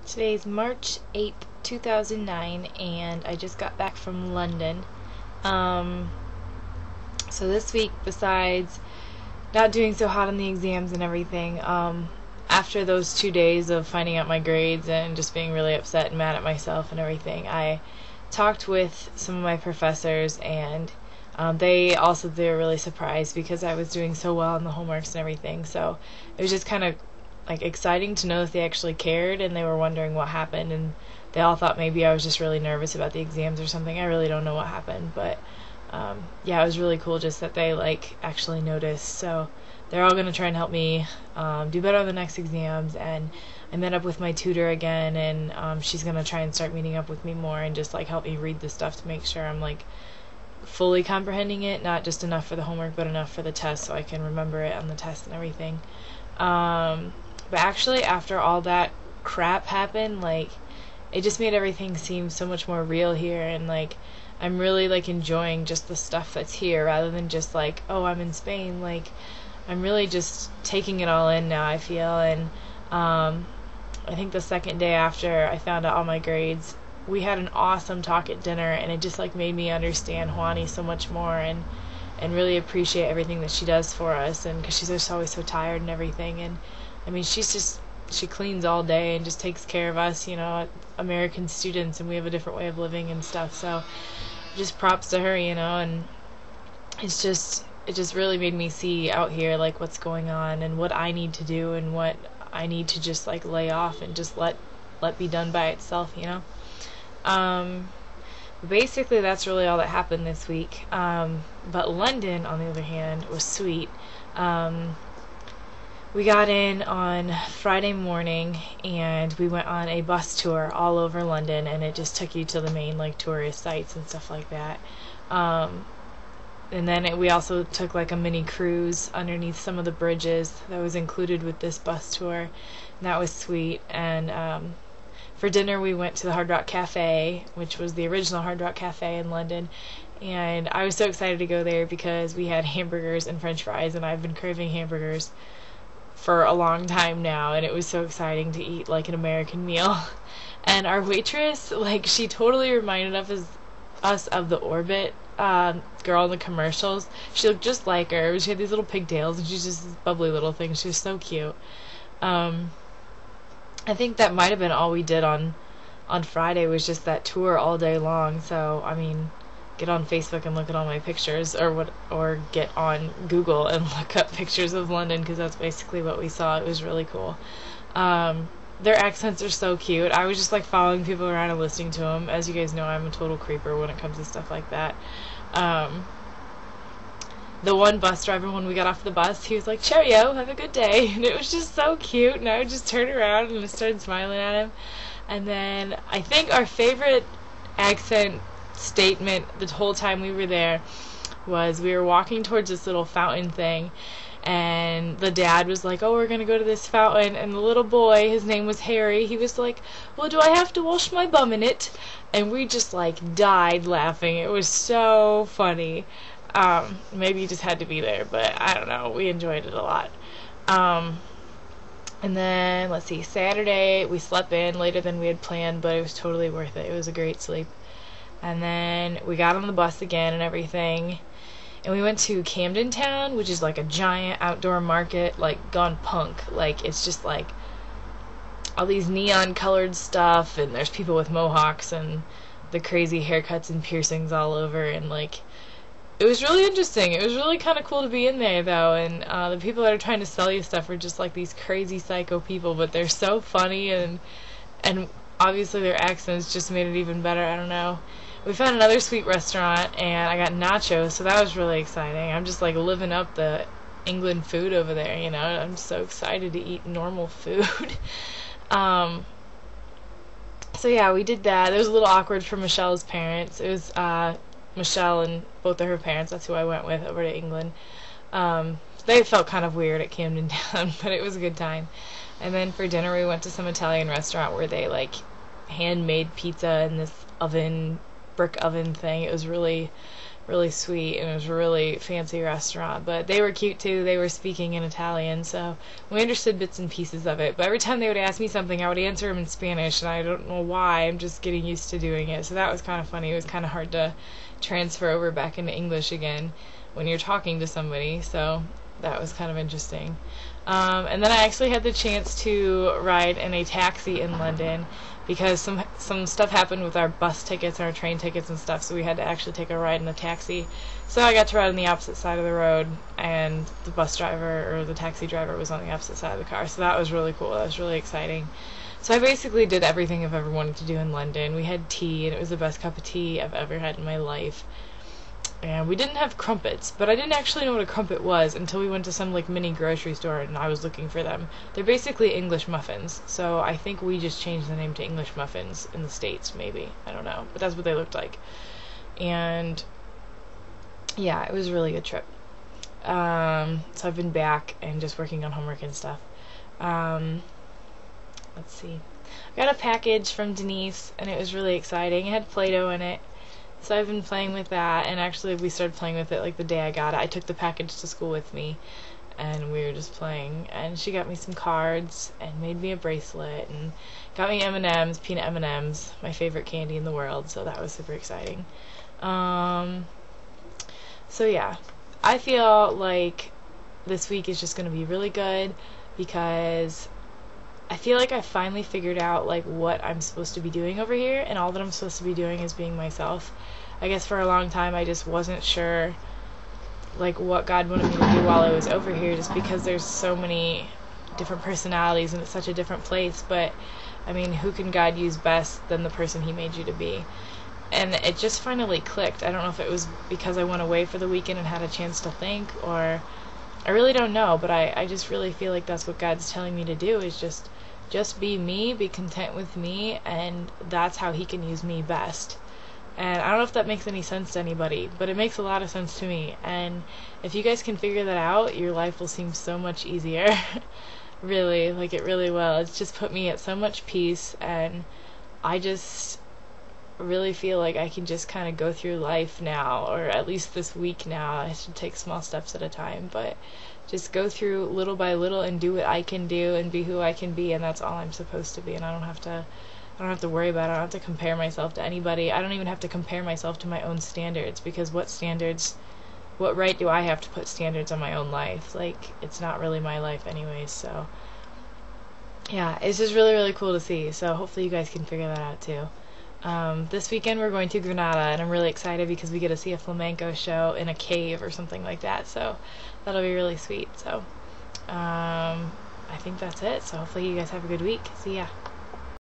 Today's March 8th, 2009, and I just got back from London. Um, so this week, besides not doing so hot on the exams and everything, after those 2 days of finding out my grades and just being really upset and mad at myself and everything, I talked with some of my professors, and they were really surprised because I was doing so well on the homeworks and everything. So it was just kind of like exciting to know that they actually cared and they were wondering what happened, and they all thought maybe I was just really nervous about the exams or something. I really don't know what happened, but yeah, it was really cool just that they actually noticed. So they're all going to try and help me do better on the next exams, and I met up with my tutor again, and she's going to try and start meeting up with me more and just help me read the stuff to make sure I'm fully comprehending it, not just enough for the homework but enough for the test so I can remember it on the test and everything. But actually, after all that crap happened, it just made everything seem so much more real here, and I'm really enjoying just the stuff that's here rather than just oh, I'm in Spain. I'm really just taking it all in now, I feel. And I think the second day after I found out all my grades, we had an awesome talk at dinner, and it just made me understand Juani so much more, and really appreciate everything that she does for us, and because she's just always so tired and everything. And I mean, she cleans all day and just takes care of us, American students, and we have a different way of living and stuff. So just props to her, and it just really made me see out here what's going on and what I need to do and what I need to just lay off and just let be done by itself. Basically that's really all that happened this week. But London, on the other hand, was sweet. We got in on Friday morning, and we went on a bus tour all over London, and it just took you to the main tourist sites and stuff like that. And then we also took a mini cruise underneath some of the bridges that was included with this bus tour, and that was sweet. And for dinner we went to the Hard Rock Cafe, which was the original Hard Rock Cafe in London, and I was so excited to go there because we had hamburgers and french fries, and I've been craving hamburgers for a long time now, and it was so exciting to eat an American meal. And our waitress, she totally reminded us of the Orbit girl in the commercials. She looked just like her. She had these little pigtails, and she's just this bubbly little thing. She was so cute. I think that might have been all we did on Friday, was just that tour all day long. So I mean, get on Facebook and look at all my pictures, or get on Google and look up pictures of London, because that's basically what we saw. It was really cool. Their accents are so cute. I was just following people around and listening to them. As you guys know, I'm a total creeper when it comes to stuff like that. The one bus driver, when we got off the bus, he was like, "Cheerio, have a good day," and it was just so cute, and I would just turn around and just started smiling at him. And then I think our favorite accent statement the whole time we were there was, we were walking towards this little fountain thing, and the dad was like, "Oh, we're gonna go to this fountain," and the little boy, his name was Harry, he was like, "Well, do I have to wash my bum in it?" And we just died laughing. It was so funny. Maybe you just had to be there, but I don't know, we enjoyed it a lot. And then let's see, Saturday we slept in later than we had planned, but it was totally worth it. It was a great sleep. And then we got on the bus again and everything, and we went to Camden Town, which is a giant outdoor market, gone punk. It's just all these neon colored stuff, and there's people with mohawks and the crazy haircuts and piercings all over, and it was really interesting. It was really kind of cool to be in there, though, and the people that are trying to sell you stuff are just these crazy psycho people, but they're so funny, and obviously their accents just made it even better. I don't know. We found another sweet restaurant, and I got nachos, so that was really exciting. I'm just living up the England food over there, I'm so excited to eat normal food. So yeah, we did that. It was a little awkward for Michelle's parents. It was Michelle and both of her parents, that's who I went with over to England. They felt kind of weird at Camden Town, but it was a good time. And then for dinner we went to some Italian restaurant where they handmade pizza in this brick oven thing. It was really really sweet, and it was a really fancy restaurant. But they were cute too. They were speaking in Italian, so we understood bits and pieces of it. But every time they would ask me something, I would answer them in Spanish, and I don't know why. I'm just getting used to doing it. So that was kind of funny. It was kind of hard to transfer over back into English again when you're talking to somebody. So that was kind of interesting. And then I actually had the chance to ride in a taxi in London because some stuff happened with our bus tickets and our train tickets and stuff, so we had to actually take a ride in a taxi. So I got to ride on the opposite side of the road, and the bus driver or the taxi driver was on the opposite side of the car, so that was really cool. That was really exciting. So I basically did everything I've ever wanted to do in London. We had tea, and it was the best cup of tea I've ever had in my life. And we didn't have crumpets, but I didn't actually know what a crumpet was until we went to some like mini grocery store and I was looking for them. They're basically English muffins, so I think we just changed the name to English muffins in the States, maybe. I don't know, but that's what they looked like. And yeah, it was a really good trip. So I've been back and just working on homework and stuff. Let's see. I got a package from Denise, and it was really exciting. It had Play-Doh in it. So I've been playing with that, and actually we started playing with it like the day I got it. I took the package to school with me, and we were just playing, and she got me some cards, and made me a bracelet, and got me M&Ms, peanut M&Ms, my favorite candy in the world, so that was super exciting. So yeah, I feel like this week is just going to be really good, because I feel like I finally figured out like what I'm supposed to be doing over here, and all that I'm supposed to be doing is being myself. I guess for a long time I just wasn't sure like what God wanted me to do while I was over here, just because there's so many different personalities and it's such a different place. But I mean, who can God use best than the person he made you to be? And it just finally clicked. I don't know if it was because I went away for the weekend and had a chance to think, or I really don't know, but I just really feel like that's what God's telling me to do, is just be me, be content with me, and that's how he can use me best. And I don't know if that makes any sense to anybody, but it makes a lot of sense to me. And if you guys can figure that out, your life will seem so much easier. Really, like it really will. It's just put me at so much peace, and I just really feel like I can just kind of go through life now, or at least this week now. I should take small steps at a time, but just go through little by little and do what I can do and be who I can be, and that's all I'm supposed to be. And I don't have to worry about it. I don't have to compare myself to anybody. I don't even have to compare myself to my own standards, because what right do I have to put standards on my own life? Like, it's not really my life anyways. So yeah, it's just really, really cool to see. So hopefully you guys can figure that out too. This weekend we're going to Granada, and I'm really excited because we get to see a flamenco show in a cave or something like that, so that'll be really sweet. So I think that's it. So hopefully you guys have a good week. See ya.